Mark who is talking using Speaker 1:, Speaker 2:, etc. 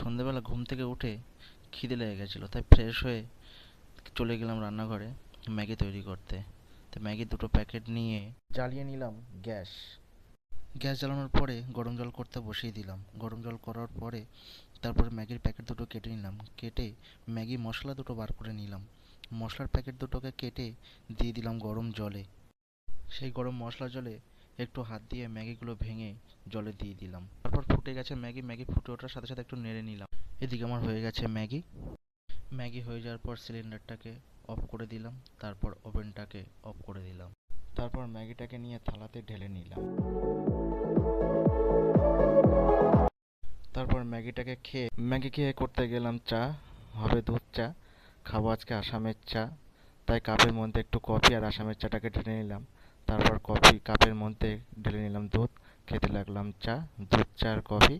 Speaker 1: সন্ধেবেলা ঘুম থেকে উঠে খিদে লেগে গেছিলো, তাই ফ্রেশ হয়ে চলে গেলাম রান্নাঘরে ম্যাগি তৈরি করতে। তো ম্যাগির দুটো প্যাকেট নিয়ে জ্বালিয়ে নিলাম গ্যাস। গ্যাস জ্বালানোর পরে গরম জল করতে বসিয়ে দিলাম। গরম জল করার পরে তারপরে ম্যাগির প্যাকেট দুটো কেটে নিলাম। কেটে ম্যাগি মশলা দুটো বার করে নিলাম। মশলার প্যাকেট দুটোকে কেটে দিয়ে দিলাম গরম জলে। সেই গরম মশলা জলে একটু হাত দিয়ে ম্যাগিগুলো ভেঙে জলে দিয়ে দিলাম। তারপর ফুটে গেছে ম্যাগি। ম্যাগি ফুটে ওঠার সাথে সাথে একটু নেড়ে নিলাম। এদিকে আমার হয়ে গেছে ম্যাগি। ম্যাগি হয়ে যাওয়ার পর সিলিন্ডারটাকে অফ করে দিলাম। তারপর ওভেনটাকে অফ করে দিলাম। তারপর ম্যাগিটাকে নিয়ে থালাতে ঢেলে নিলাম। তারপর ম্যাগি খেয়ে করতে গেলাম চা। হবে দুধ চা। খাবো আজকে আসামের চা, তাই কাপের মধ্যে একটু কফি আর আসামের চাটাকে ঢেলে নিলাম। তারপর কফি কাপের মধ্যে ঢেলে নিলাম দুধ। খেতে লাগলাম চা, দুধ চা আর কফি।